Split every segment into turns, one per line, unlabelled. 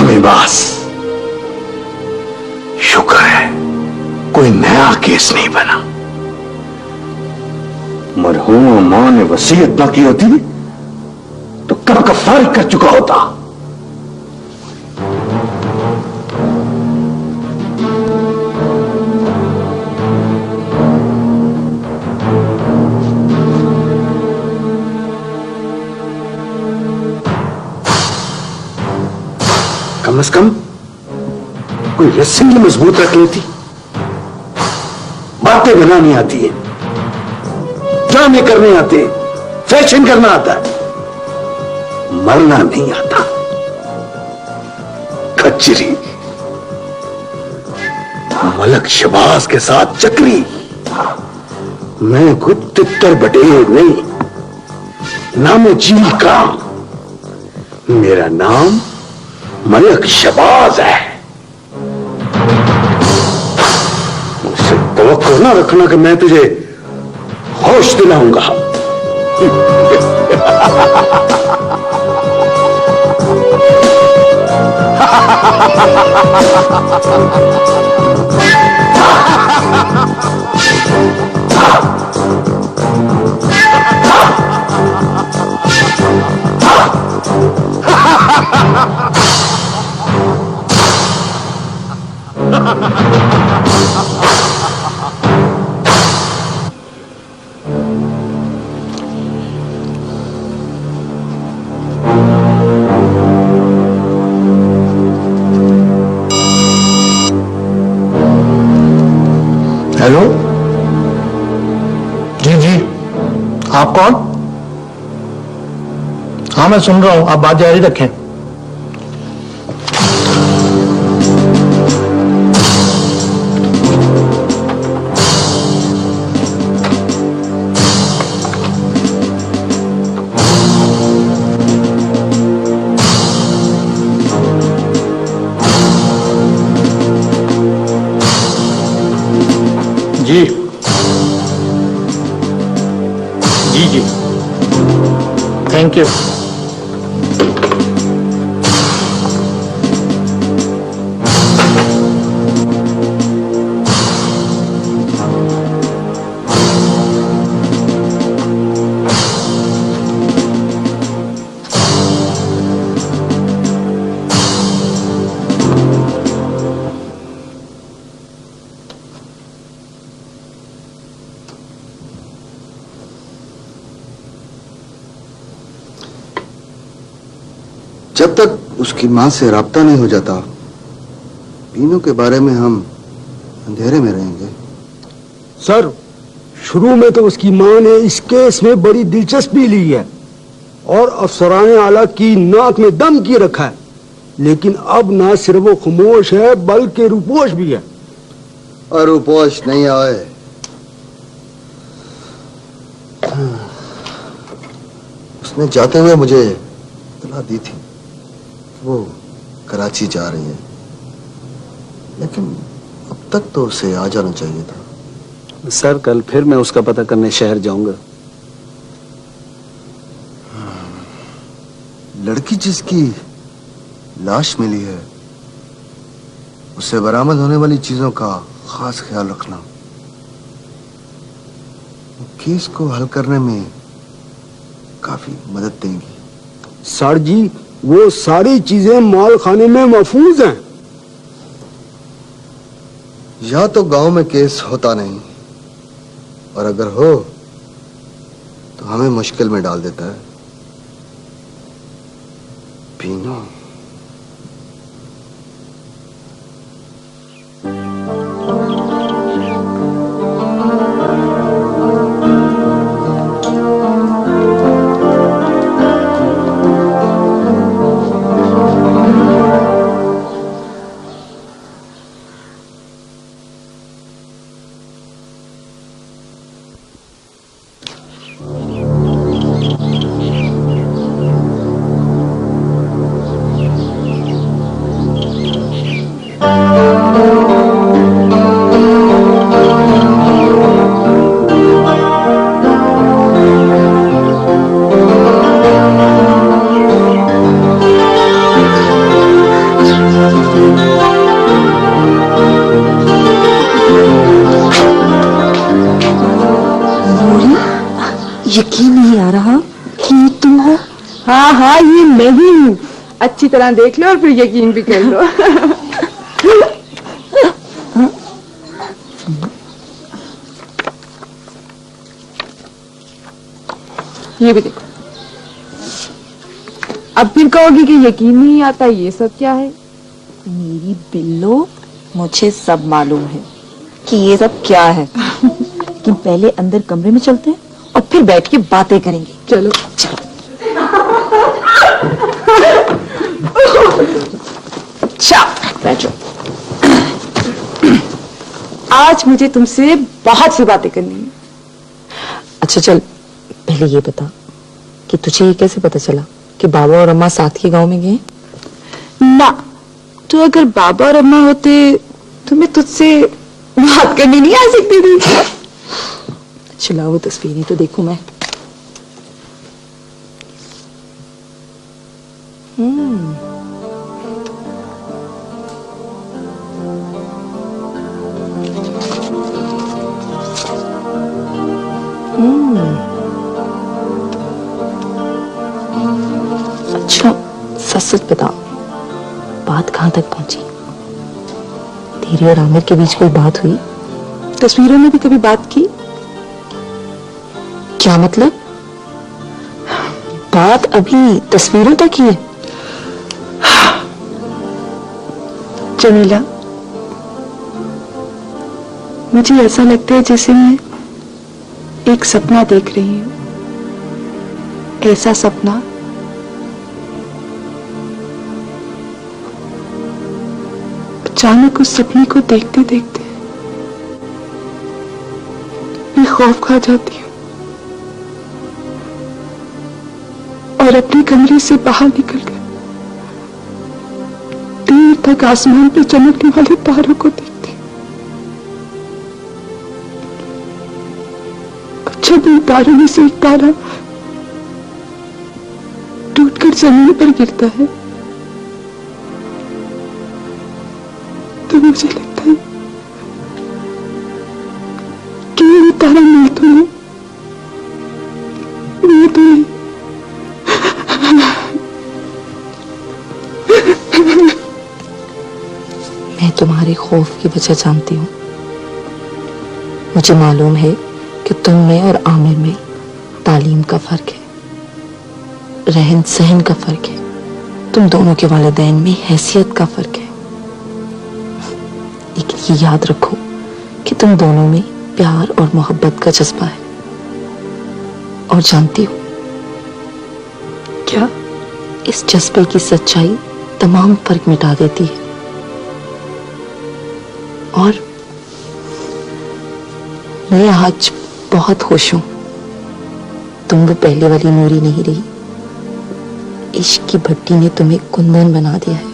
कमीबाज, शुक्र है कोई नया केस नहीं बना। मरहूम मां ने वसीयत ना की होती तो कब का फारिग कर चुका होता। कम से कम कोई रस्सी मजबूत रख लेती। बातें बनानी आती है, ड्रामे करने आते हैं, फैशन करना आता है, मरना नहीं आता। कचरी मलक शबाज के साथ चक्री। मैं खुद तितर बटेर नहीं, नाम चील का। मेरा नाम मलक शबाज है। मुझसे तवक्को ना रखना कि मैं तुझे होश दिलाऊंगा। हेलो
जी जी, आप कौन? हाँ मैं सुन रहा हूं, आप बात जारी रखें। जी जी जी, थैंक यू।
जब तक उसकी मां से राब्ता नहीं हो जाता, बीनू के बारे में हम अंधेरे में रहेंगे।
सर, शुरू में तो उसकी मां ने इस केस में बड़ी दिलचस्पी ली है और अफसरान आला की नाक में दम की रखा है, लेकिन अब ना सिर्फ वो खामोश है बल्कि रुपोश भी है।
और रुपोश नहीं आए। उसने जाते हुए मुझे इत्तला दी थी वो कराची जा रही है, लेकिन अब तक तो उसे आ जाना चाहिए था।
सर, कल फिर मैं उसका पता करने शहर जाऊंगा।
लड़की जिसकी लाश मिली है, उससे बरामद होने वाली चीजों का खास ख्याल रखना केस को हल करने में काफी मदद देंगी।
सर जी, वो सारी चीजें माल खाने में महफूज हैं।
या तो गांव में केस होता नहीं, और अगर हो तो हमें मुश्किल में डाल देता है। बीनू,
यकीन नहीं आ रहा कि ये तुम हो।
हाँ हाँ, ये मैं ही हूँ। अच्छी तरह देख लो और फिर यकीन भी कर लो। ये भी देखो। अब फिर कहोगी कि यकीन नहीं आता, ये सब क्या है?
मेरी बिल्लो, मुझे सब मालूम है कि ये सब क्या है। लेकिन पहले अंदर कमरे में चलते हैं और फिर बैठ के बातें करेंगे।
चलो
चलो। बैठो।
आज मुझे तुमसे बहुत सी बातें करनी है।
अच्छा चल, पहले ये बता कि तुझे ये कैसे पता चला कि बाबा और अम्मा साथ के गांव में गए?
ना, तो अगर बाबा और अम्मा होते तो मैं तुझसे बात करने नहीं आ सकती थी।
चला वो तस्वीरें तो देखूं मैं। अच्छा सच सच बता, बात कहां तक पहुंची? तेरे और आमिर के बीच कोई बात हुई?
तस्वीरों में भी कभी बात की?
क्या मतलब? बात अभी तस्वीरों तक ही है?
जमीला, मुझे ऐसा लगता है जैसे मैं एक सपना देख रही हूँ। ऐसा सपना अचानक उस सपने को देखते देखते मैं खौफ खा जाती हूँ और अपने कमरे से बाहर निकलकर देर तक आसमान पे चमकने वाले तारों को देखती हूँ। जब इन तारों में से एक तारा टूटकर जमीन पर गिरता है तो मुझे लगता है कि ये तारा मैं तो नहीं, मैं तो नहीं।
मैं तुम्हारे खौफ की वजह जानती हूँ। मुझे मालूम है कि तुम में और आमिर में तालीम का फर्क है, रहन सहन का फर्क है, तुम दोनों के वालिदैन में हैसियत का फर्क है। लेकिन ये याद रखो कि तुम दोनों में प्यार और मोहब्बत का जज्बा है। और जानती हो
क्या?
इस जज्बे की सच्चाई तमाम फर्क मिटा देती है। और मैं आज बहुत खुश हूं। तुम वो पहले वाली नूरी नहीं रही। इश्क की भट्टी ने तुम्हें कुंदन बना दिया है।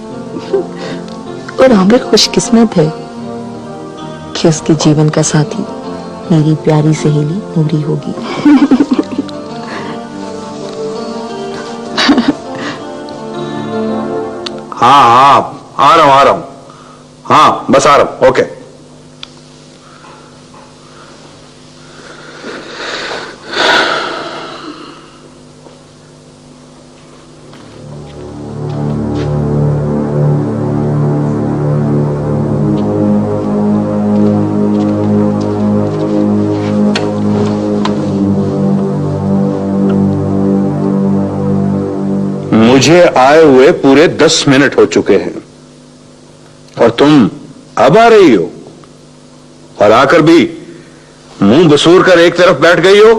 और आमिर खुशकिस्मत है कि उसके जीवन का साथी मेरी प्यारी सहेली नूरी होगी।
हाँ हाँ, आ रहा हूं। हाँ बस आ रहा हूं। ओके। मुझे आए हुए पूरे 10 मिनट हो चुके हैं और तुम अब आ रही हो, और आकर भी मुंह बसूर कर एक तरफ बैठ गई हो।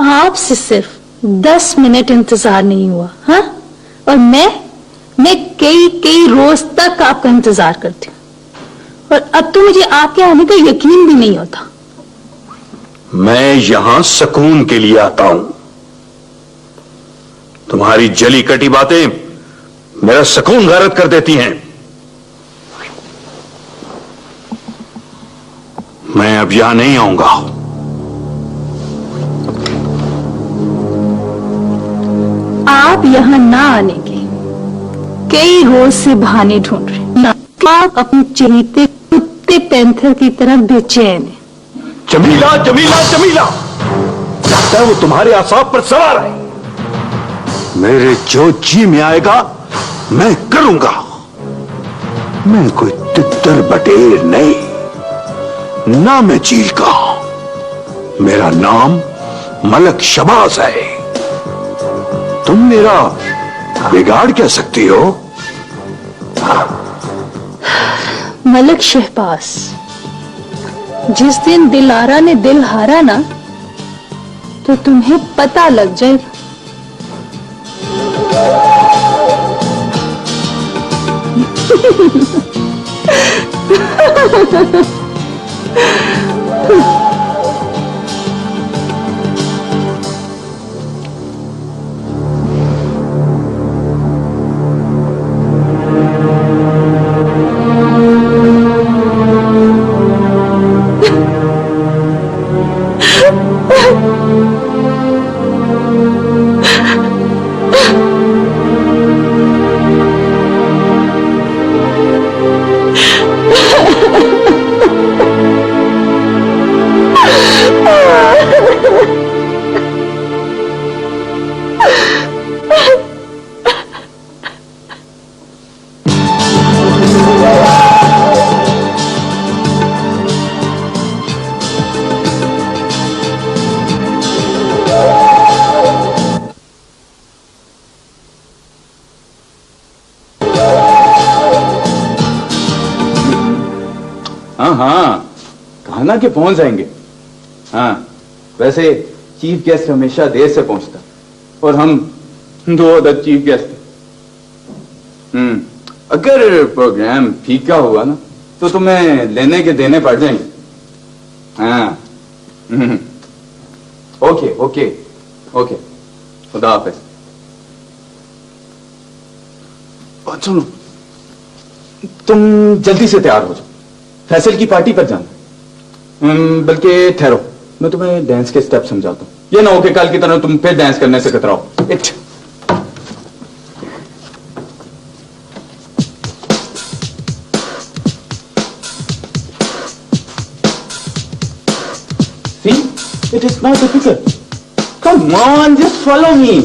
आपसे सिर्फ 10 मिनट इंतजार नहीं हुआ, हाँ? और मैं कई रोज तक आपका इंतजार करती हूँ और अब तो मुझे आपके आने का यकीन भी नहीं होता।
मैं यहां सुकून के लिए आता हूं। तुम्हारी जली कटी बातें मेरा सुकून गारत कर देती हैं। मैं अब यहां नहीं आऊंगा।
आप यहाँ ना आने के कई रोज से बहाने ढूंढ रहे हैं। आप अपने चहेते कुत्ते पैंथर की तरह बेचैन हैं।
जमीला जमीला जमीला, लगता है वो तुम्हारे आसाब पर सवार है। मेरे जो जी में आएगा मैं करूंगा। मैं कोई तितर बटेर नहीं, ना मैं चील का। मेरा नाम मलक शबाज है। तुम मेरा बिगाड़ क्या सकती हो?
मलक शहबाज, जिस दिन दिलारा ने दिल हारा ना, तो तुम्हें पता लग जाएगा।
हाँ, कहना कि पहुंच जाएंगे। हाँ, वैसे चीफ गेस्ट हमेशा देर से पहुंचता, और हम दो अदद चीफ गेस्ट थे। अगर प्रोग्राम फीका हुआ ना, तो तुम्हें लेने के देने पड़ जाएंगे। हाँ, ओके ओके ओके, खुदा हाफिज। और सुनो, तुम जल्दी से तैयार हो जाओ, फैसल की पार्टी पर जाना। बल्कि ठहरो, मैं तुम्हें डांस के स्टेप समझाता हूँ। ये ना हो कि कल की तरह तुम फिर डांस करने से कतराओ। It See, it is not difficult. Come on, just follow me.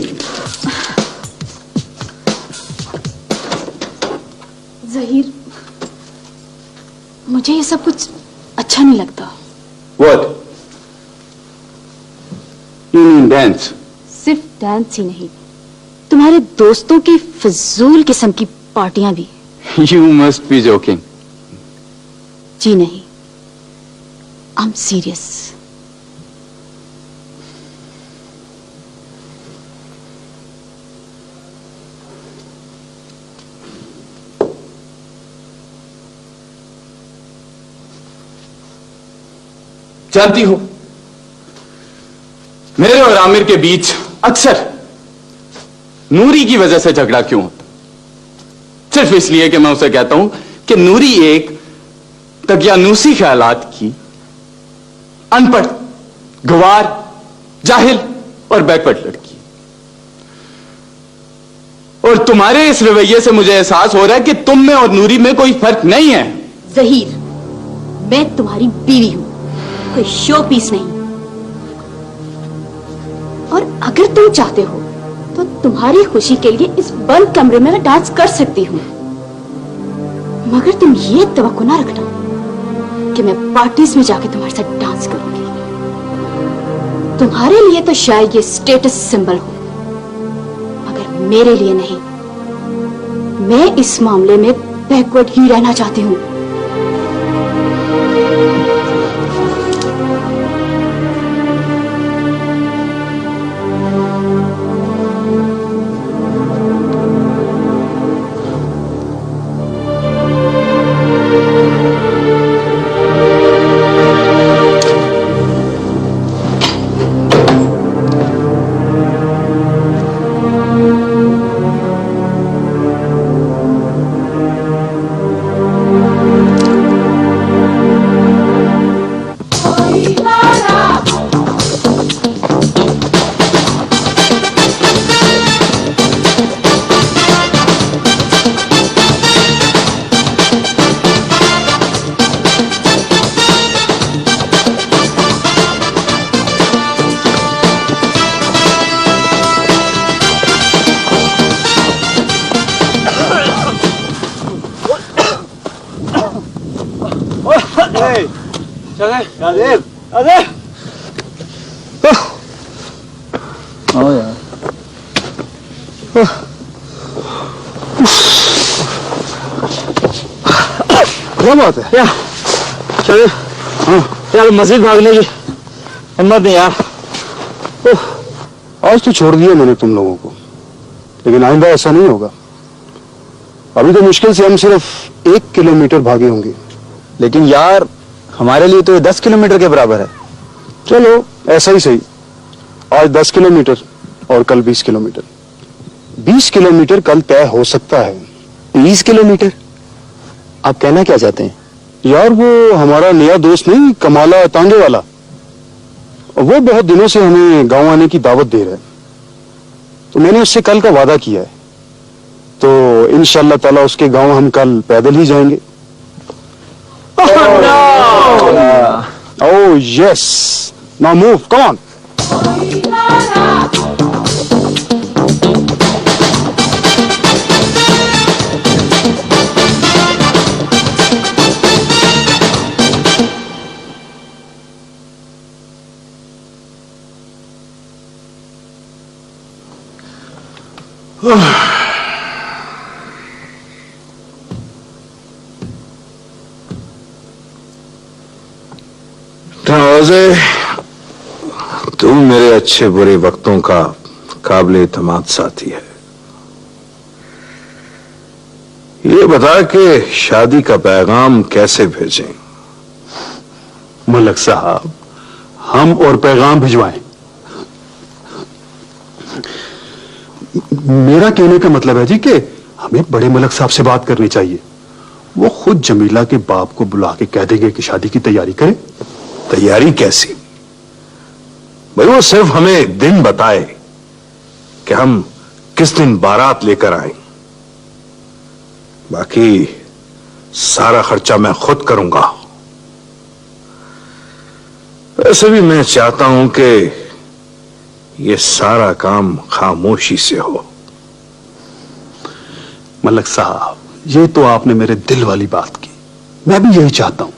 Zaheer, मुझे ये सब कुछ अच्छा नहीं लगता।
What? You mean dance?
सिर्फ डांस ही नहीं, तुम्हारे दोस्तों की फजूल किस्म की पार्टियां भी।
You must be joking.
जी नहीं, आई एम सीरियस।
जानती हो, मेरे और आमिर के बीच अक्सर नूरी की वजह से झगड़ा क्यों होता? सिर्फ इसलिए कि मैं उसे कहता हूं कि नूरी एक तकियानूसी ख्यालात की अनपढ़, गवार, जाहिल और बैकवर्ड लड़की। और तुम्हारे इस रवैये से मुझे एहसास हो रहा है कि तुम में और नूरी में कोई फर्क नहीं है।
जहीर, मैं तुम्हारी बीवी हूं, कोई शो पीस नहीं। और अगर तुम चाहते हो तो तुम्हारी खुशी के लिए इस बंद कमरे में मैं डांस कर सकती हूँ, मगर तुम ये तवक्को ना रखना कि मैं पार्टीज में जाके तुम्हारे साथ डांस करूंगी। तुम्हारे लिए तो शायद ये स्टेटस सिंबल हो, मगर मेरे लिए नहीं। मैं इस मामले में बैकवर्ड ही रहना चाहती हूँ।
आओ यार।
क्या बात है
या चले यार मस्जिद भागने की हिम्मत नहीं यार।
आज तो छोड़ दिया मैंने तुम लोगों को, लेकिन आइंदा ऐसा नहीं होगा। अभी तो मुश्किल से हम सिर्फ 1 किलोमीटर भागे होंगे।
लेकिन यार हमारे लिए तो ये 10 किलोमीटर के बराबर है।
चलो ऐसा ही सही, आज 10 किलोमीटर और कल 20 किलोमीटर। 20 किलोमीटर कल तय हो सकता है।
20 किलोमीटर? आप कहना क्या चाहते हैं?
यार वो हमारा नया दोस्त नहीं, कमाला तांगे वाला, वो बहुत दिनों से हमें गांव आने की दावत दे रहा है। तो मैंने उससे कल का वादा किया है, तो इंशाल्लाह ताला उसके गांव हम कल पैदल ही जाएंगे। Oh yes, now move, come on.
नवाज़े, तुम मेरे अच्छे बुरे वक्तों का काबिल इत्मीनान साथी है। ये बता कि शादी का पैगाम कैसे भेजें?
मलक साहब, हम और पैगाम भिजवाएं? मेरा कहने का मतलब है जी कि हमें बड़े मलक साहब से बात करनी चाहिए। वो खुद जमीला के बाप को बुला के कह देंगे कि शादी की तैयारी करें।
तैयारी कैसी भाई? वो सिर्फ हमें दिन बताए कि हम किस दिन बारात लेकर आए, बाकी सारा खर्चा मैं खुद करूंगा। वैसे भी मैं चाहता हूं कि ये सारा काम खामोशी से हो।
मलक साहब, ये तो आपने मेरे दिल वाली बात की। मैं भी यही चाहता हूं।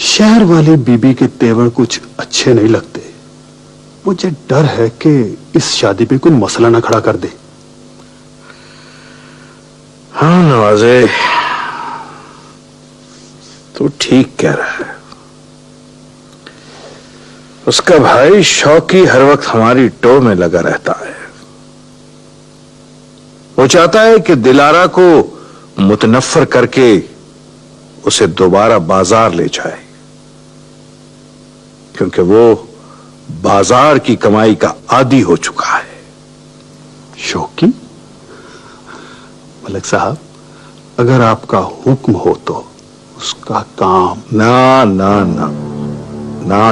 शहर वाले बीबी के तेवर कुछ अच्छे नहीं लगते। मुझे डर है कि इस शादी पे कोई मसला ना खड़ा कर दे।
हाँ नवाज़े, तू ठीक कह रहा है। उसका भाई शौकी हर वक्त हमारी टो में लगा रहता है। वो चाहता है कि दिलारा को मुतनफ्फर करके उसे दोबारा बाजार ले जाए, क्योंकि वो बाजार की कमाई का आदी हो चुका है।
शौकी? मलक साहब, अगर आपका हुक्म हो तो उसका काम।
ना ना ना ना,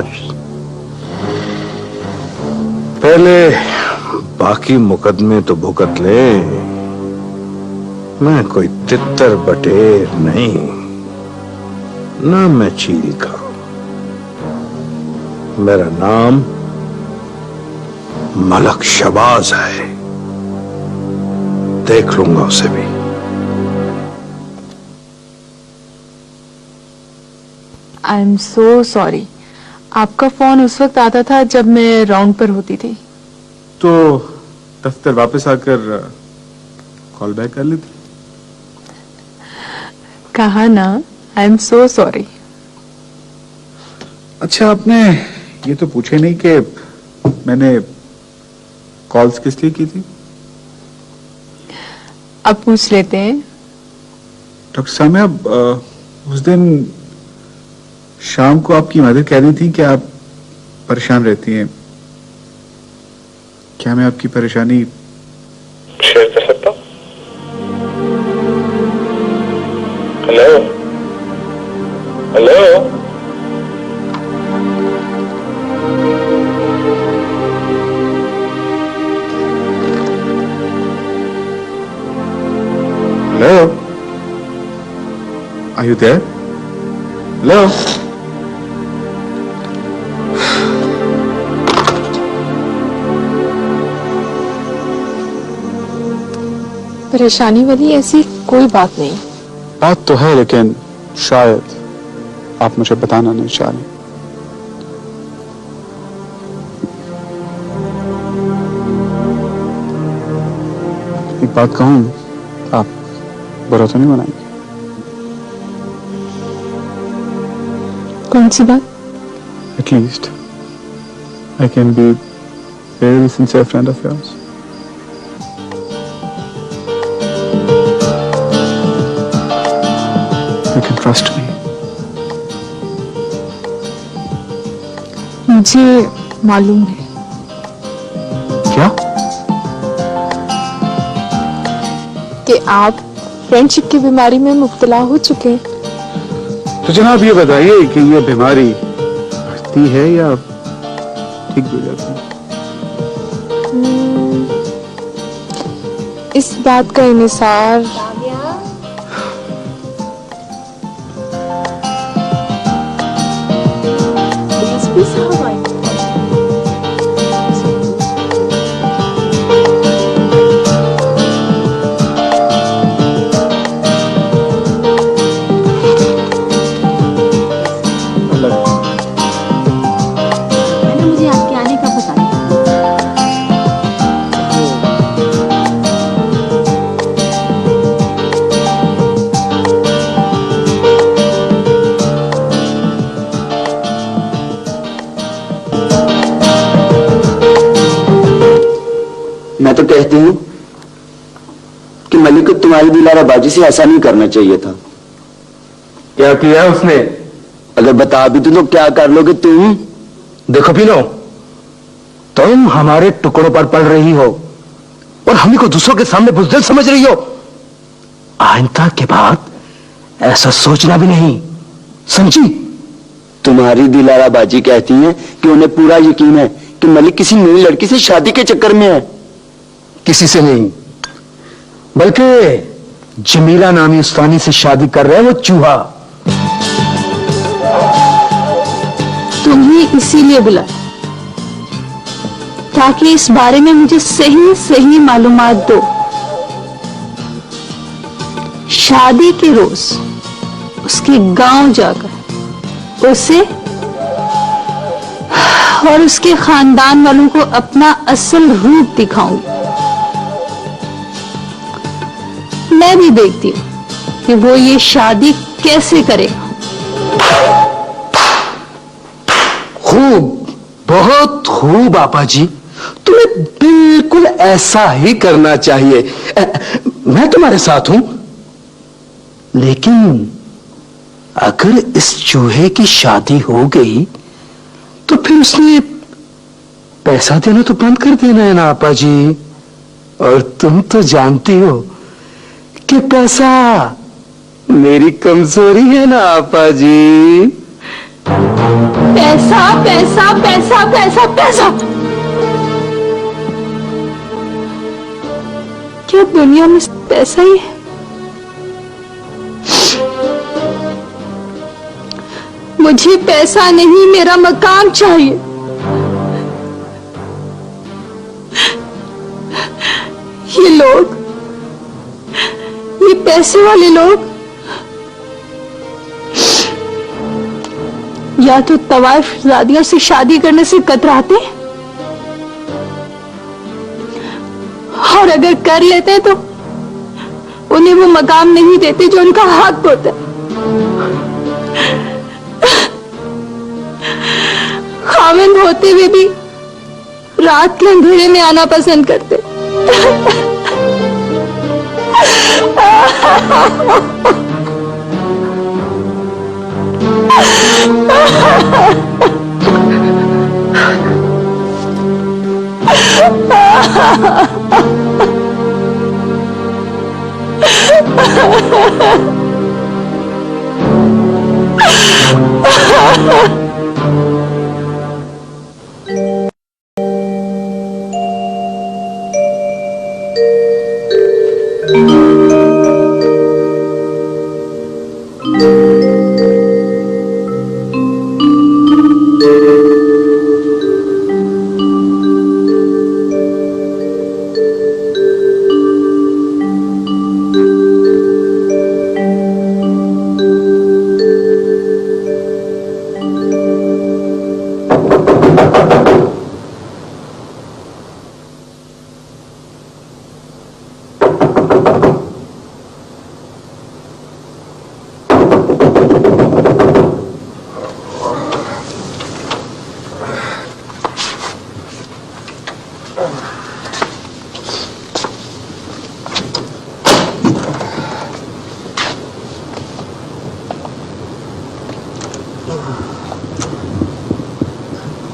पहले बाकी मुकदमे तो भुगत ले। मैं कोई तितर बटेर नहीं, ना मैं चील का। मेरा नाम मलक शबाज है, देख लूंगा उसे भी।
I am so sorry. आपका फोन उस वक्त आता था जब मैं राउंड पर होती थी।
तो दफ्तर वापस आकर कॉल बैक कर लेती।
कहा ना, आई एम सो सॉरी।
अच्छा, आपने ये तो पूछे नहीं कि मैंने कॉल्स किस लिए की थी?
अब पूछ लेते हैं।
डॉक्टर सामिया, उस दिन शाम को आपकी मदर कह रही थी कि आप परेशान रहती हैं। क्या मैं आपकी परेशानी शेयर कर सकता हूँ? Hello hello, hello, are you there? Hello,
परेशानी वाली ऐसी कोई बात नहीं।
बात तो है, लेकिन शायद
आप मुझे बताना नहीं चाह रहे। एक बात कहूं, आप बुरा तो नहीं मनाएंगे?
कौन सी बात?
At least I can be very sincere friend of yours. You can trust me.
मुझे मालूम है।
क्या?
कि आप फ्रेंडशिप की बीमारी में मुब्तला हो चुके हैं।
तो जनाब ये बताइए कि ये बीमारी बढ़ती है या ठीक भी हो जाती है?
इस बात का इन्हिसार
मुझे आपके आने का पता नहीं।
मैं तो कहती हूँ कि मलिक को तुम्हारी दिलारा बाजी से ऐसा नहीं करना चाहिए था।
क्या किया उसने?
अगर बता भी तो क्या कर लोगे तुम?
देखो पीनो, तुम हमारे टुकड़ों पर पड़ रही हो और हमें को दूसरों के सामने बुज़दिल समझ रही हो। आइंदा के बाद ऐसा सोचना भी नहीं, समझी?
तुम्हारी दिलारा बाजी कहती है कि उन्हें पूरा यकीन है कि मलिक किसी नई लड़की से शादी के चक्कर में है।
किसी से नहीं, बल्कि जमीला नामी उस फानी से शादी कर रहे हैं वो चूहा।
तुम्हें इसीलिए बुलाया ताकि इस बारे में मुझे सही सही मालूमात दो। शादी के रोज उसके गांव जाकर उसे और उसके खानदान वालों को अपना असल रूप दिखाऊंगी। मैं भी देखती हूं कि वो ये शादी कैसे करेगा।
खूब, बहुत खूब आपा जी, तुम्हें बिल्कुल ऐसा ही करना चाहिए। मैं तुम्हारे साथ हूं, लेकिन अगर इस चूहे की शादी हो गई तो फिर उसने पैसा देना तो बंद कर देना है ना आपा जी। और तुम तो जानती हो कि पैसा मेरी कमजोरी है ना आपा जी।
पैसा पैसा पैसा पैसा पैसा, क्या दुनिया में पैसा ही है? मुझे पैसा नहीं, मेरा मकाम चाहिए। ये लोग, ये पैसे वाले लोग या तो तवाइफ ज़ादियों से शादी करने से कतराते और अगर कर लेते तो उन्हें वो मकाम नहीं देते जो उनका हक होता है। खाविंद होते हुए भी रात के अंधेरे में आना पसंद करते।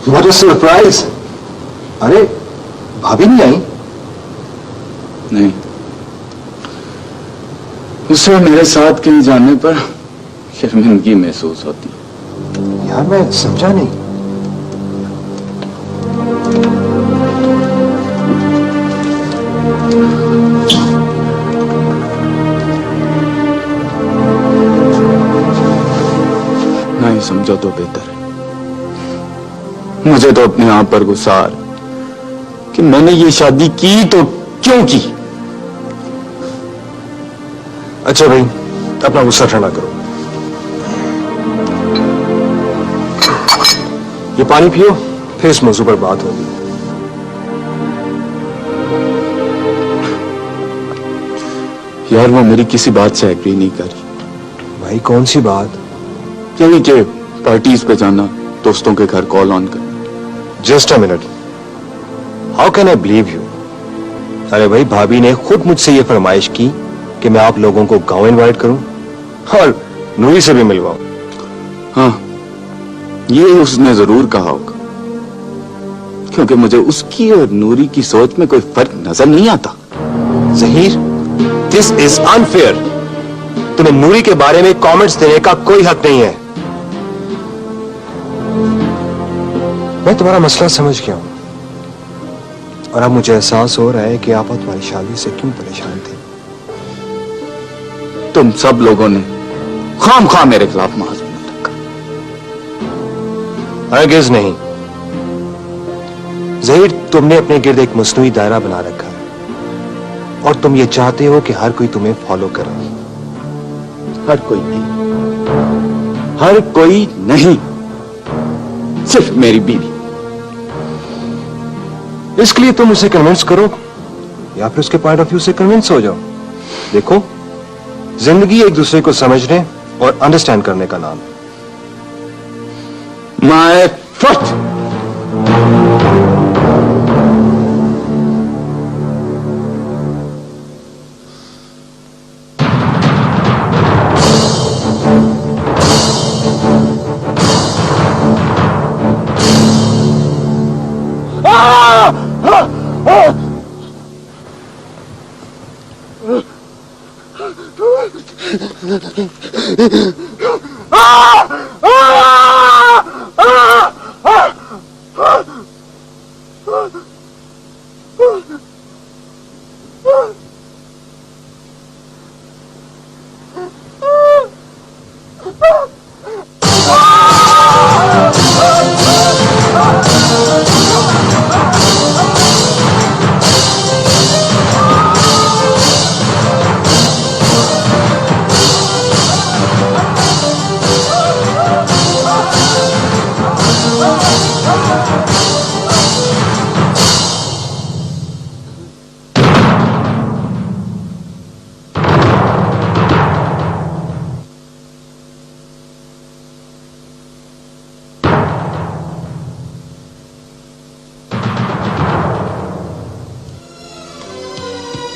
What a surprise! अरे भाभी नहीं आई?
नहीं, उसे मेरे साथ कहीं जाने पर शर्मिंदगी महसूस होती है।
यार मैं समझा नहीं।
नहीं समझो तो बेहतर है। मुझे तो अपने आप पर गुस्सा आ रहा कि मैंने ये शादी की तो क्यों की।
अच्छा भाई, अपना गुस्सा ठंडा करो। ये पानी पियो, फिर इस मौजू पर बात होगी।
यार वो मेरी किसी बात से एग्री नहीं कर रही।
भाई कौन सी बात?
यही कि पार्टीज पे जाना, दोस्तों के घर कॉल ऑन करना।
Just a minute, how can I believe you? अरे भाई, भाभी ने खुद मुझसे ये फरमाइश की कि मैं आप लोगों को गांव इनवाइट करूं और नूरी से भी मिलवाऊं।
हाँ, ये उसने जरूर कहा होगा, क्योंकि मुझे उसकी और नूरी की सोच में कोई फर्क नजर नहीं आता।
Zaheer, this is unfair. तुम्हें नूरी के बारे में कमेंट्स देने का कोई हक नहीं है। मैं तुम्हारा मसला समझ गया हूं और अब मुझे एहसास हो रहा है कि आप तुम्हारी शादी से क्यों परेशान थे।
तुम सब लोगों ने खामखा मेरे खिलाफ महाज बना रखा।
हरगिज नहीं जहीर, तुमने अपने गिर्द एक मसनूई दायरा बना रखा है और तुम ये चाहते हो कि हर कोई तुम्हें फॉलो करे।
हर कोई नहीं, हर कोई नहीं, सिर्फ मेरी बीवी।
इसके लिए तुम उसे कन्विंस करो या फिर उसके पॉइंट ऑफ व्यू से कन्विंस हो जाओ। देखो, जिंदगी एक दूसरे को समझने और अंडरस्टैंड करने का नाम है।
My foot.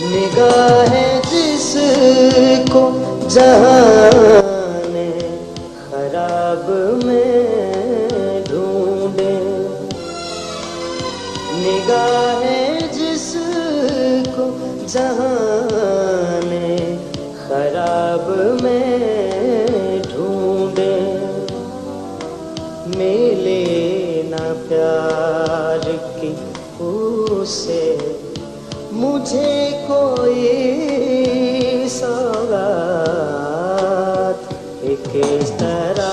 निगाहें जिसको जहाने खराब में ढूंढे, निगाहें जिसको जहाने खराब में ढूंढे, मिले ना प्यार की उसे मुझे कोई सौगात, एक इस तरह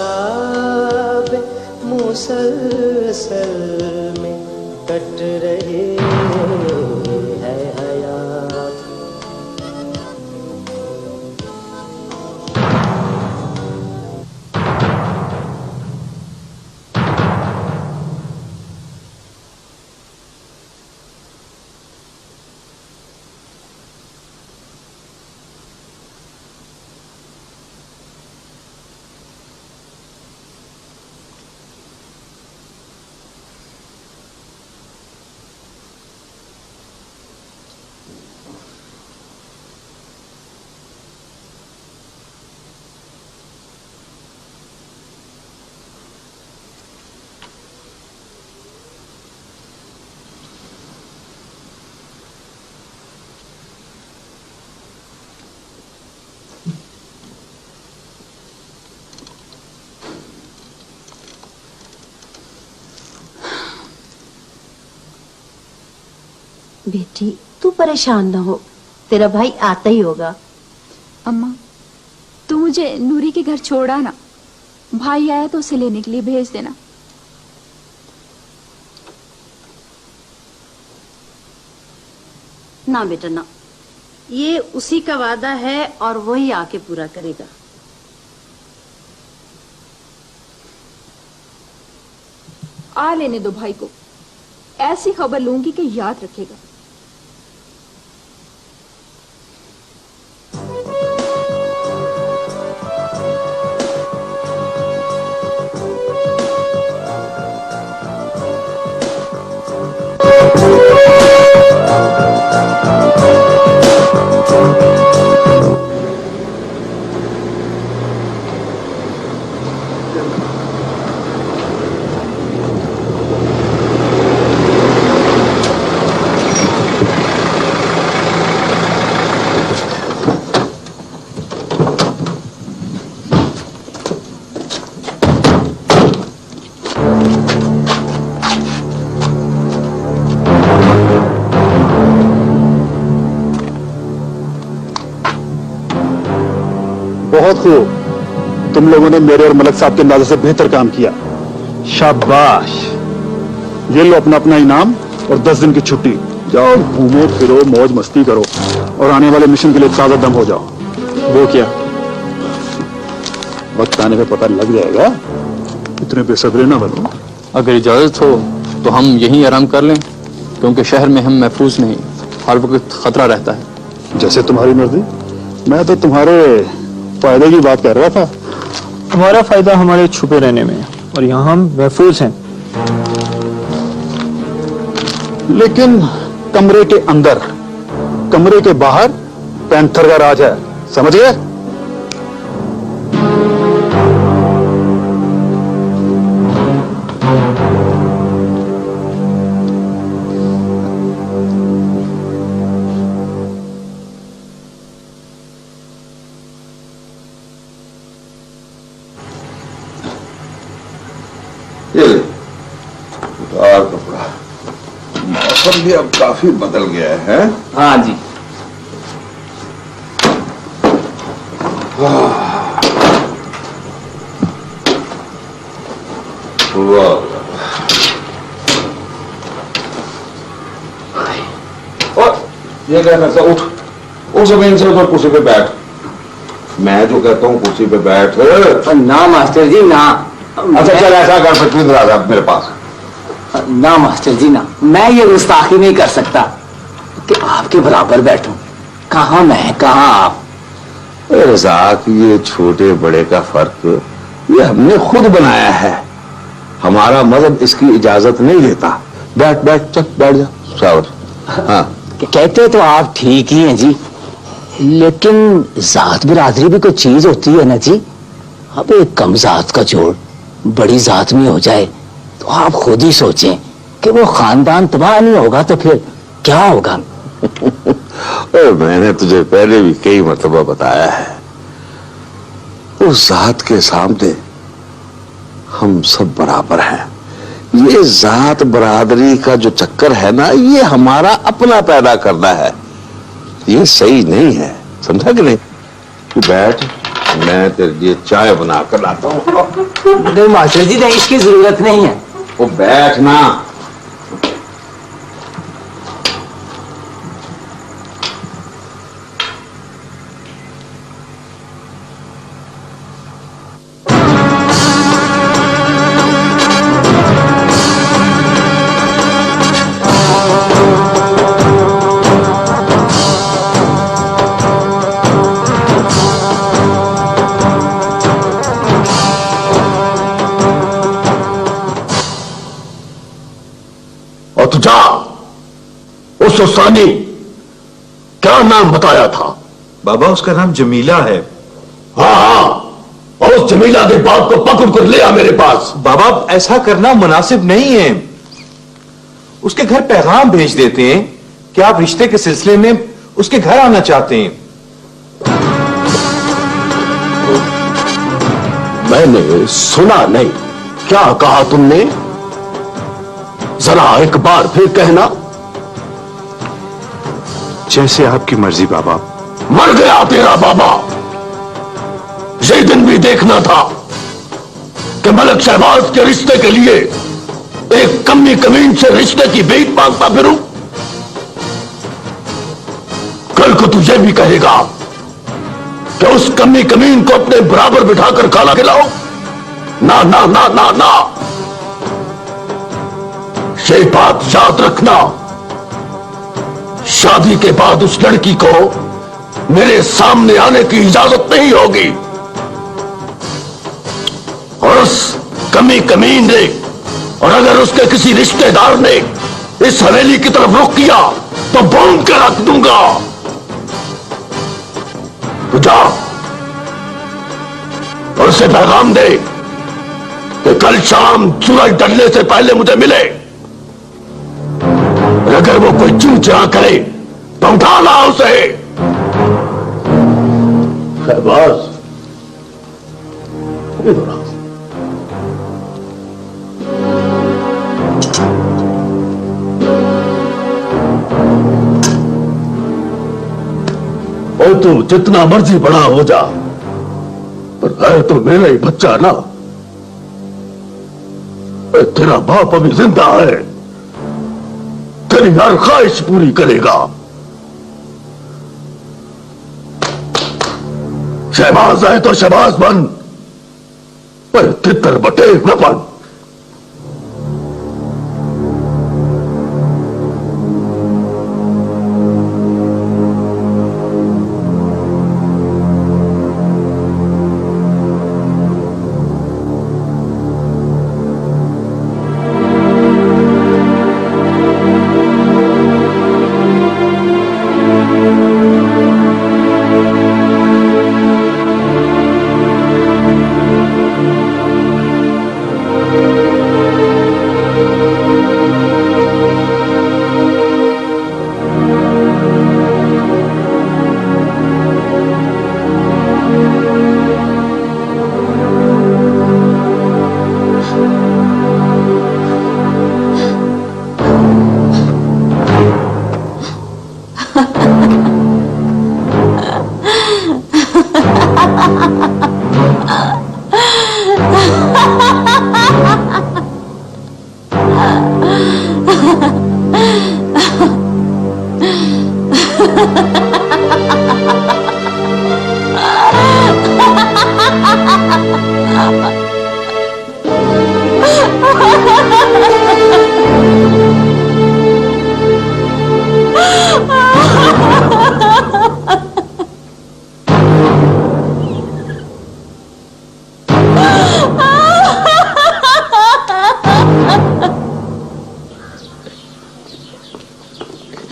मुसलसल में कट रही है हयात।
बेटी तू परेशान ना हो, तेरा भाई आता ही होगा।
अम्मा तू मुझे नूरी के घर छोड़ा ना, भाई आया तो उसे लेने के लिए भेज देना।
ना बेटा ना, ये उसी का वादा है और वही आके पूरा करेगा।
आ लेने दो भाई को, ऐसी खबर लूंगी कि याद रखेगा।
बहुत खूब, तुम लोगों ने मेरे और मलक साहब के अंदाजे से बेहतर काम किया। शाबाश। ये लो अपना अपना इनाम और 10 दिन की छुट्टी। जाओ घूमो फिरो, मौज मस्ती करो और आने वाले मिशन के लिए ताजा दम हो जाओ। वो क्या, वक्त आने पे पता लग जाएगा। इतने बेसब्रे ना बनो।
अगर इजाजत हो तो हम यहीं आराम कर लें, क्योंकि शहर में हम महफूज नहीं, हर वक्त खतरा रहता है।
जैसे तुम्हारी मर्जी। मैं तो तुम्हारे फायदे की बात कर रहा था।
हमारा फायदा हमारे छुपे रहने में, और यहाँ हम महफूज हैं।
लेकिन कमरे के अंदर, कमरे के बाहर पैंथर का राज है, समझिए।
कपड़ा मौसम भी अब काफी बदल गया है।
हाँ जी।
ये कहना सा उठ जमीन से उधर कुर्सी पे बैठ। मैं जो कहता हूँ कुर्सी पे बैठ।
ना मास्टर जी ना।
अच्छा चल ऐसा कर, फिर राजा मेरे पास।
ना मास्टर जी ना, मैं ये गुस्ताखी नहीं कर सकता कि आपके बराबर बैठूं। कहाँ मैं कहाँ आप।
रज़ाक, ये छोटे बड़े का फर्क ये हमने खुद बनाया है। हमारा मजहब इसकी इजाजत नहीं देता। बैठ बैठ, चल बैठ जा सावर। हाँ
कहते तो आप ठीक ही हैं जी, लेकिन जात बिरादरी भी कोई चीज होती है ना जी। अब एक कम जात का जोड़ बड़ी जात में हो जाए तो आप खुद ही सोचें कि वो खानदान तबाह नहीं होगा तो फिर क्या होगा।
मैंने तुझे पहले भी कई मरतबा बताया है, उस जात के सामने हम सब बराबर हैं। ये जात बरादरी का जो चक्कर है ना, ये हमारा अपना पैदा करना है, ये सही नहीं है, समझा कि नहीं। तू बैठ, मैं तेरे लिए चाय बना कर लाता हूँ।
नहीं मास्टर जी, नहीं, इसकी जरूरत नहीं है।
वो बैठ ना।
तू जा, उस उस्तानी क्या नाम बताया था?
बाबा उसका नाम जमीला है।
हाँ हाँ, और उस जमीला के बाप को पकड़ कर ले आ मेरे पास।
बाबा ऐसा करना मुनासिब नहीं है। उसके घर पैगाम भेज देते हैं कि आप रिश्ते के सिलसिले में उसके घर आना चाहते हैं।
मैंने सुना नहीं, क्या कहा तुमने? जरा एक बार फिर कहना।
जैसे आपकी मर्जी बाबा।
मर गया तेरा बाबा। ये दिन भी देखना था कि मलिक शहबाज के रिश्ते के लिए एक कमी कमीन से रिश्ते की भीख मांगता फिरूं। कल को तू ये भी कहेगा कि उस कमी कमीन को अपने बराबर बिठाकर खाना खिलाओ। ना ना ना ना ना, ये बात याद रखना। शादी के बाद उस लड़की को मेरे सामने आने की इजाजत नहीं होगी। और उस कमी कमीन ने, और अगर उसके किसी रिश्तेदार ने इस हवेली की तरफ रुख किया तो भून के रख दूंगा। तो जा और उसे पैगाम दे कि कल शाम सूरज ढलने से पहले मुझे मिले। और अगर वो कोई चू चरा करे तो उठा ला उसे। शहबाज इधर आओ। और तू जितना मर्जी बड़ा हो जा, पर है तो मेरा ही बच्चा ना। तेरा बाप अभी जिंदा है, तेरी हर ख्वाहिश पूरी करेगा। शहबाज है तो शहबाज बन, पर तितर बटे न बन।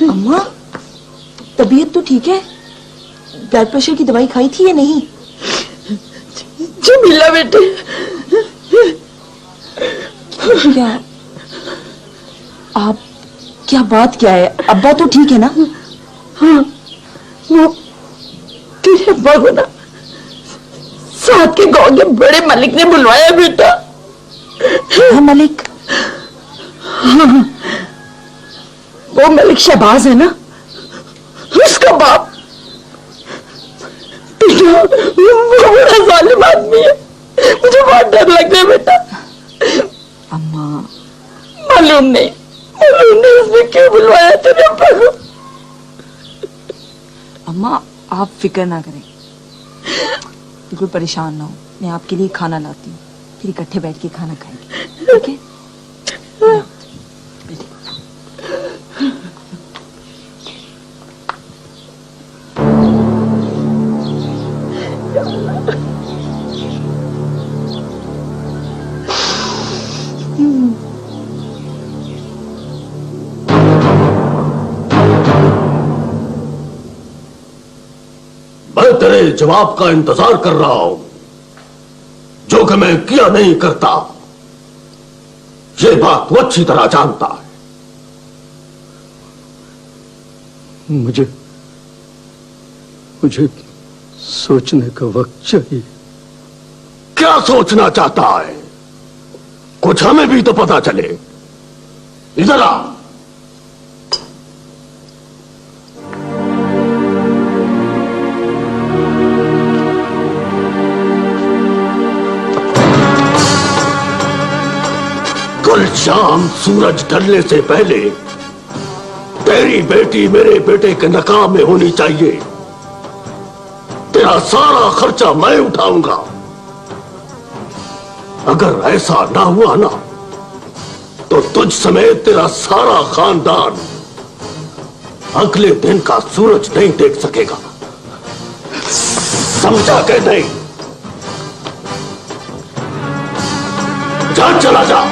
अम्मा, तबीयत तो ठीक है? ब्लड प्रेशर की दवाई खाई थी या नहीं?
जमीला बेटे,
क्या आप, क्या बात क्या है? अब्बा तो ठीक है ना?
हाँ, वो तेरे अब्बा को ना साथ के गांव के बड़े मलिक ने बुलवाया बेटा।
हाँ, मलिक?
हाँ, वो मलिक शहबाज है ना, उसका बाप। बेटा, वो बड़ा जालिम आदमी है, मुझे बहुत डर लगता है बेटा।
अम्मा,
मालूम नहीं उसने क्यों बुलवाया तेरे अब्बा को।
अम्मा, आप फिक्र ना करें, बिल्कुल परेशान ना हो। मैं आपके लिए खाना लाती हूँ, फिर इकट्ठे बैठ के खाना खाएंगे, ठीक है?
मैं तेरे जवाब का इंतजार कर रहा हूं, जो कि मैं किया नहीं करता। ये बात वो अच्छी तरह जानता है।
मुझे सोचने का वक्त चाहिए।
क्या सोचना चाहता है? कुछ हमें भी तो पता चले। इधर आ। शाम सूरज ढलने से पहले तेरी बेटी मेरे बेटे के नकाब में होनी चाहिए। तेरा सारा खर्चा मैं उठाऊंगा। अगर ऐसा ना हुआ ना तो तुझ समेत तेरा सारा खानदान अगले दिन का सूरज नहीं देख सकेगा। समझा के नहीं? जा, चला जा।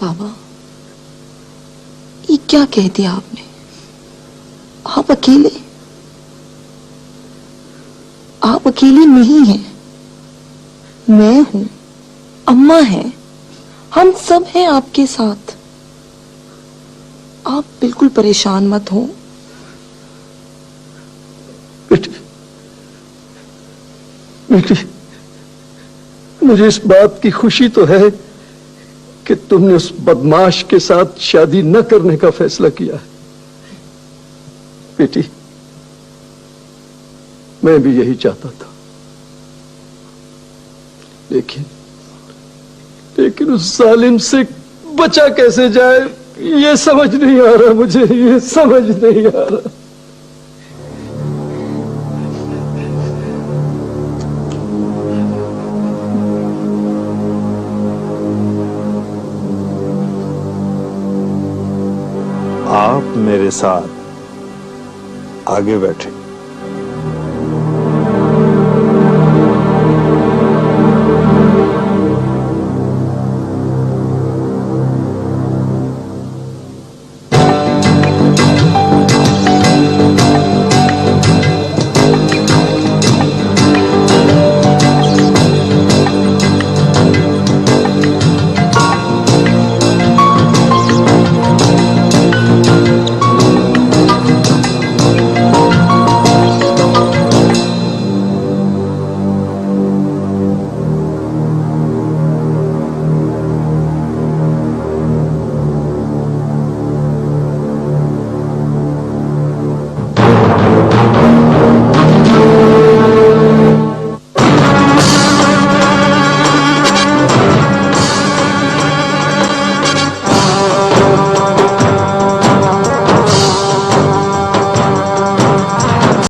बाबा, ये क्या कह दिया आपने? आप अकेले नहीं हैं। मैं हूं, अम्मा है, हम सब हैं आपके साथ। आप बिल्कुल परेशान मत हो।
बेटी, मुझे इस बात की खुशी तो है कि तुमने उस बदमाश के साथ शादी न करने का फैसला किया है। बेटी, मैं भी यही चाहता था, लेकिन उस जालिम से बचा कैसे जाए ये समझ नहीं आ रहा मुझे, ये समझ नहीं आ रहा।
आप मेरे साथ आगे बैठे।